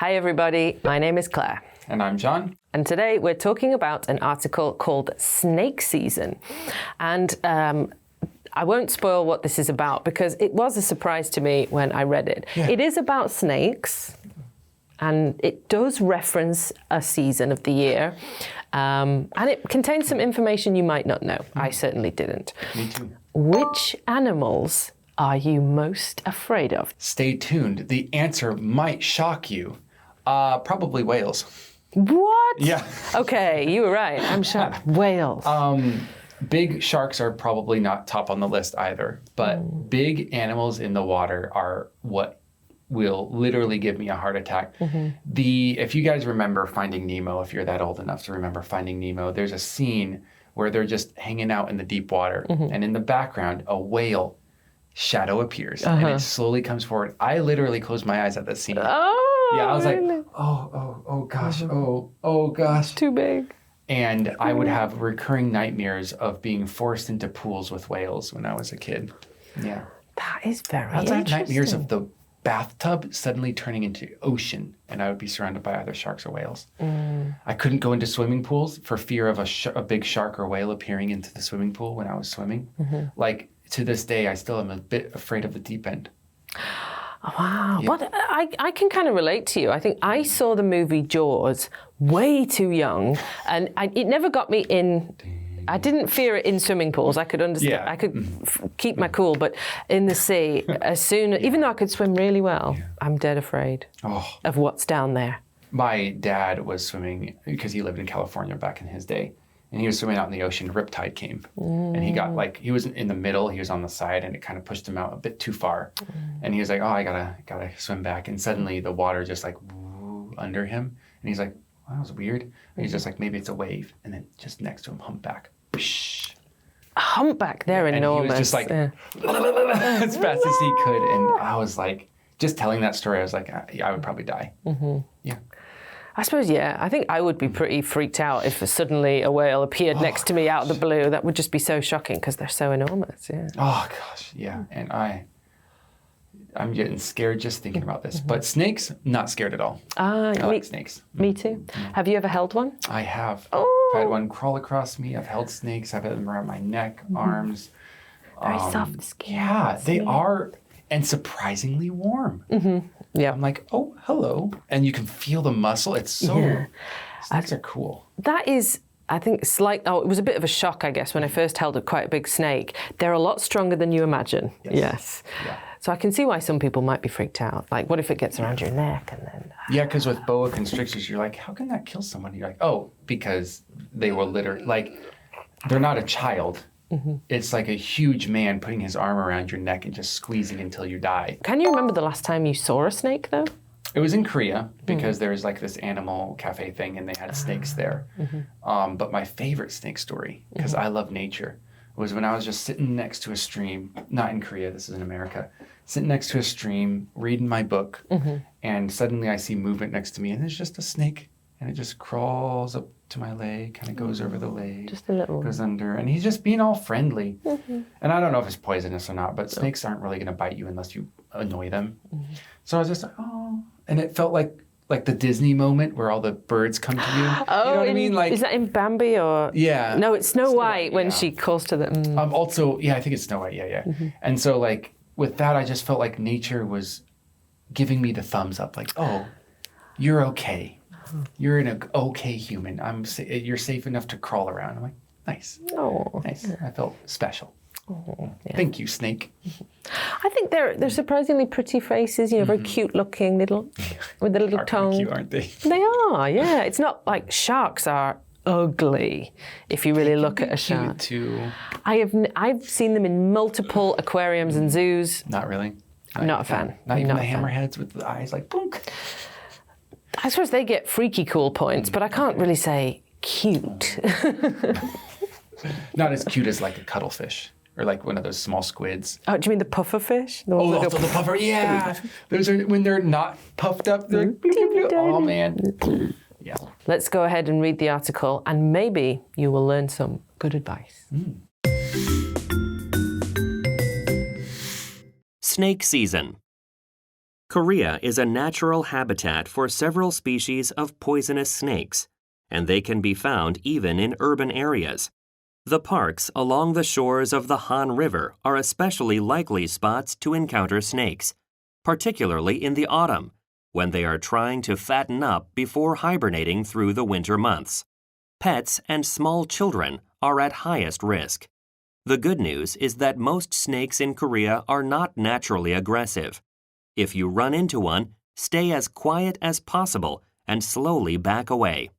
Hi everybody, my name is Claire. And I'm John. And today we're talking about an article called Snake Season. And I won't spoil what this is about because it was a surprise to me when I read it. Yeah. It is about snakes and it does reference a season of the year. And it contains some information you might not know. I certainly didn't. Me too. Which animals are you most afraid of? Stay tuned. The answer might shock you. Probably whales. What? Yeah. Okay, you were right. I'm shocked. Whales. Big sharks are probably not top on the list either, but big animals in the water are what will literally give me a heart attack. If you guys remember Finding Nemo, if you're that old enough to remember Finding Nemo, there's a scene where they're just hanging out in the deep water, and in the background, a whale shadow appears, and it slowly comes forward. I literally closed my eyes at that scene. Oh, yeah, I was really? like, oh gosh, oh gosh. Too big. And I would have recurring nightmares of being forced into pools with whales when I was a kid. Yeah. That is very I interesting. had nightmares of the bathtub suddenly turning into ocean, and I would be surrounded by either sharks or whales. I couldn't go into swimming pools for fear of a big shark or whale appearing into the swimming pool when I was swimming. Like, to this day, I still am a bit afraid of the deep end. Wow. Yeah. Well, I can kind of relate to you. I think I saw the movie Jaws way too young, and it never got me in. I didn't fear it in swimming pools. I could understand. Yeah. I could keep my cool, but in the sea, even though I could swim really well, I'm dead afraid of what's down there. My dad was swimming because he lived in California back in his day. And he was swimming out in the ocean, riptide came. And he got he wasn't in the middle, he was on the side, and it kind of pushed him out a bit too far. And he was like, oh, I gotta swim back. And suddenly the water just under him. And he's like, well, that was weird. And he's just like, maybe it's a wave. And then just next to him, humpback. Whoosh. A humpback, they're enormous. And he was just like, as fast as he could. And I was like, just telling that story, I was like, I would probably die. Yeah. I suppose, yeah. I think I would be pretty freaked out if suddenly a whale appeared next to me out of the blue. That would just be so shocking because they're so enormous, yeah. Oh, gosh, yeah. And I'm getting scared just thinking about this. But snakes, not scared at all. I like snakes. Me too. Have you ever held one? I have. Oh. I've had one crawl across me. I've held snakes. I've had them around my neck, arms. Very soft skin. Yeah, they are, and surprisingly warm. Yeah. I'm like, oh, hello. And you can feel the muscle. It's so, snakes are cool. That is, I think, it was a bit of a shock, I guess, when I first held quite a big snake. They're a lot stronger than you imagine. Yes. Yeah. So I can see why some people might be freaked out. Like, what if it gets around your neck and then... Yeah, because with boa constrictors, you're like, how can that kill someone? You're like, oh, because they were literally, they're not a child. It's like a huge man putting his arm around your neck and just squeezing until you die. Can you remember the last time you saw a snake, though? It was in Korea because there was this animal cafe thing and they had snakes there. But my favorite snake story, because I love nature, was when I was just sitting next to a stream, not in Korea, this is in America, sitting next to a stream, reading my book, and suddenly I see movement next to me and there's just a snake and it just crawls up to my leg, kind of goes over the leg, just a little, goes under, and he's just being all friendly. And I don't know if it's poisonous or not, but snakes aren't really going to bite you unless you annoy them. So I was just like, oh, and it felt like the Disney moment where all the birds come to you. Oh, you know what I mean? Is that in Bambi or? Yeah. No, it's Snow White when she calls to the. Also, yeah, I think it's Snow White. Yeah. And so with that, I just felt like nature was giving me the thumbs up. Like, oh, you're okay. You're an okay human. You're safe enough to crawl around. I'm like, nice. Oh, nice. I felt special. Thank you, snake. I think they're surprisingly pretty faces. Very cute looking, with the little tongue. Cute, aren't they? They are. Yeah. It's not like sharks are ugly if you really look at a shark. Too. I've seen them in multiple aquariums and zoos. Not really. Not a fan. Not even the hammerheads with the eyes like boonk. I suppose they get freaky cool points, but I can't really say cute. Not as cute as like a cuttlefish or like one of those small squids. Oh, do you mean the puffer fish? Also the puffer, yeah. Those are when they're not puffed up. They're like, bloop, bloop, bloop. Oh man. Yeah. Let's go ahead and read the article, and maybe you will learn some good advice. Snake season. Korea is a natural habitat for several species of poisonous snakes, and they can be found even in urban areas. The parks along the shores of the Han River are especially likely spots to encounter snakes, particularly in the autumn, when they are trying to fatten up before hibernating through the winter months. Pets and small children are at highest risk. The good news is that most snakes in Korea are not naturally aggressive. If you run into one, stay as quiet as possible and slowly back away.